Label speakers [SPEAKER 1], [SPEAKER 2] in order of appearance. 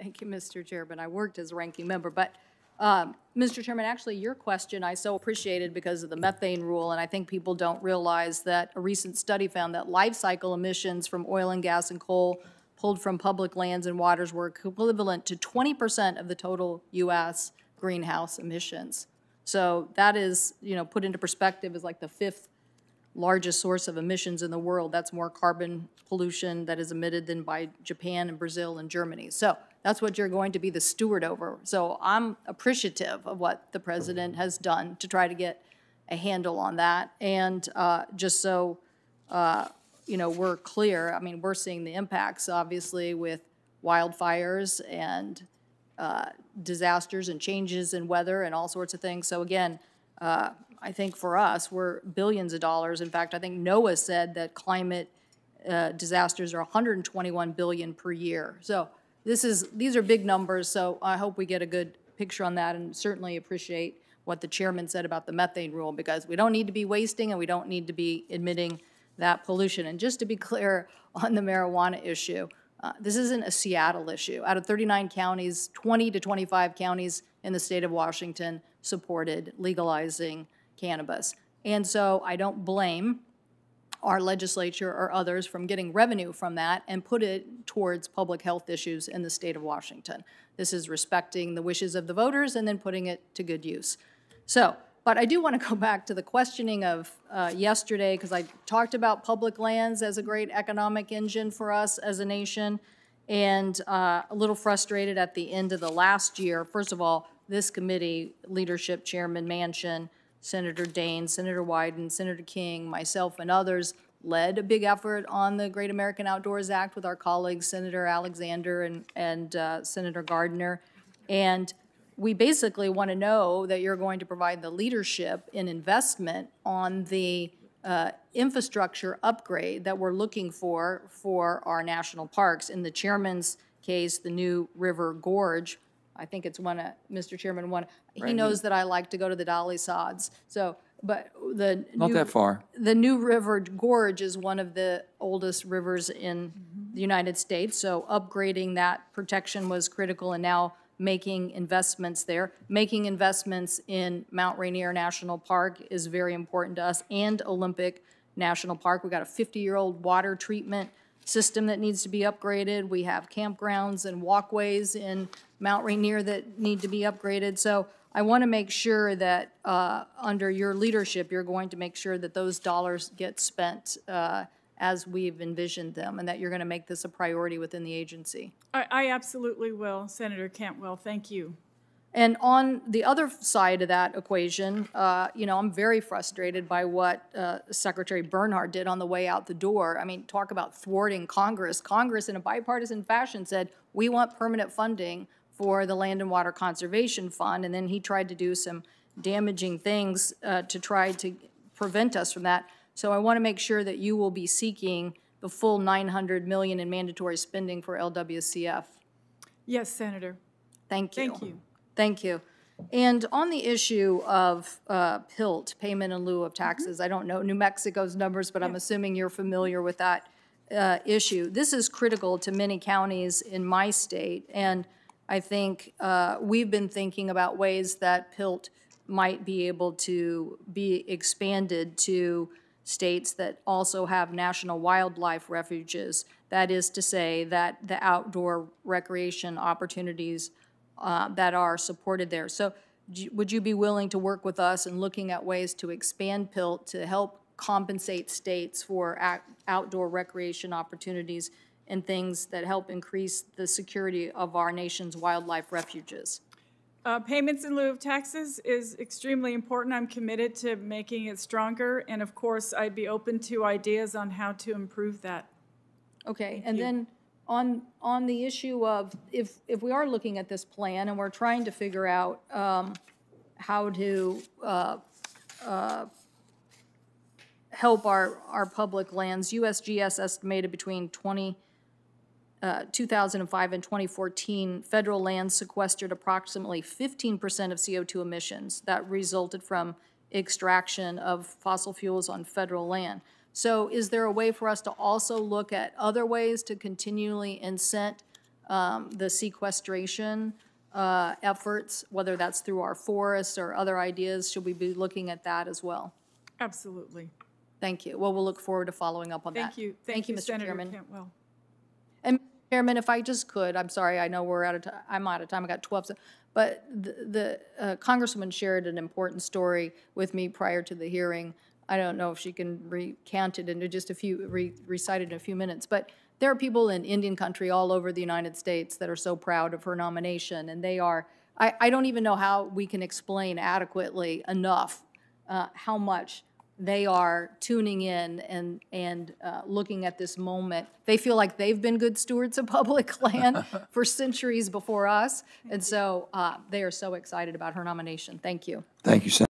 [SPEAKER 1] Thank you, Mr. Chairman. I worked as ranking member, but Mr. Chairman, actually your question I so appreciated because of the methane rule, and I think people don't realize that a recent study found that life cycle emissions from oil and gas and coal pulled from public lands and waters were equivalent to 20% of the total U.S. greenhouse emissions. So that is, put into perspective, is like the 5th largest source of emissions in the world. That's more carbon pollution that is emitted than by Japan and Brazil and Germany. So that's what you're going to be the steward over. So I'm appreciative of what the president has done to try to get a handle on that. And just so, we're clear, I mean, we're seeing the impacts, obviously, with wildfires and disasters and changes in weather and all sorts of things. So again, I think for us, we're billions of dollars. In fact, I think NOAA said that climate disasters are $121 billion per year. So these are big numbers. So I hope we get a good picture on that, and certainly appreciate what the chairman said about the methane rule, because we don't need to be wasting and we don't need to be emitting that pollution. And just to be clear on the marijuana issue, this isn't a Seattle issue. Out of 39 counties, 20 to 25 counties in the state of Washington supported legalizing cannabis. And so I don't blame our legislature or others from getting revenue from that and put it towards public health issues in the state of Washington. This is respecting the wishes of the voters and then putting it to good use. So, but I do want to go back to the questioning of yesterday, because I talked about public lands as a great economic engine for us as a nation, and a little frustrated at the end of the last year. First of all, this committee, leadership, Chairman Manchin, Senator Daines, Senator Wyden, Senator King, myself, and others led a big effort on the Great American Outdoors Act with our colleagues, Senator Alexander and Senator Gardner. And we basically want to know that you're going to provide the leadership in investment on the infrastructure upgrade that we're looking for our national parks. In the chairman's case, the new River Gorge, I think it's one, Mr. Chairman, one, he knows that I like to go to the Dolly Sods. So, but
[SPEAKER 2] not that far.
[SPEAKER 1] The new River Gorge is one of the oldest rivers in the United States. So upgrading that protection was critical, and now making investments there. Making investments in Mount Rainier National Park is very important to us, and Olympic National Park. We've got a 50-year-old water treatment system that needs to be upgraded. We have campgrounds and walkways in Mount Rainier that need to be upgraded. So I want to make sure that under your leadership, you're going to make sure that those dollars get spent as we've envisioned them, and that you're going to make this a priority within the agency.
[SPEAKER 3] I absolutely will, Senator Cantwell. Thank you.
[SPEAKER 1] And on the other side of that equation, I'm very frustrated by what Secretary Bernhardt did on the way out the door. I mean, talk about thwarting Congress. Congress, in a bipartisan fashion, said, we want permanent funding for the Land and Water Conservation Fund, and then he tried to do some damaging things to try to prevent us from that. So I want to make sure that you will be seeking the full $900 million in mandatory spending for LWCF.
[SPEAKER 3] Yes, Senator.
[SPEAKER 1] Thank you.
[SPEAKER 3] Thank you.
[SPEAKER 1] Thank you. And on the issue of PILT, payment in lieu of taxes, I don't know New Mexico's numbers, but I'm assuming you're familiar with that issue. This is critical to many counties in my state, and I think we've been thinking about ways that PILT might be able to be expanded to states that also have national wildlife refuges. That is to say that the outdoor recreation opportunities that are supported there. So would you be willing to work with us in looking at ways to expand PILT to help compensate states for outdoor recreation opportunities and things that help increase the security of our nation's wildlife refuges?
[SPEAKER 3] Payments in lieu of taxes is extremely important. I'm committed to making it stronger, and of course, I'd be open to ideas on how to improve that.
[SPEAKER 1] Okay, and then on the issue of if we are looking at this plan and we're trying to figure out how to help our public lands, USGS estimated between 2005 and 2014, federal lands sequestered approximately 15% of CO2 emissions that resulted from extraction of fossil fuels on federal land. So is there a way for us to also look at other ways to continually incent the sequestration efforts, whether that's through our forests or other ideas. Should we be looking at that as well?
[SPEAKER 3] Absolutely.
[SPEAKER 1] Thank you. Well, we'll look forward to following up on that.
[SPEAKER 3] Thank you. Thank you,
[SPEAKER 1] Mr.
[SPEAKER 3] Senator
[SPEAKER 1] Chairman.
[SPEAKER 3] Cantwell.
[SPEAKER 1] And Mr. Chairman, if I just could, I'm sorry, I know we're out of time. I'm out of time. I got 12. But the Congresswoman shared an important story with me prior to the hearing. I don't know if she can recount it into just a few, recite it in a few minutes. But there are people in Indian country all over the United States that are so proud of her nomination, and they are. I don't even know how we can explain adequately enough how much they are tuning in and looking at this moment. They feel like they've been good stewards of public land for centuries before us, and so they are so excited about her nomination. Thank you.
[SPEAKER 2] Thank you, Senator.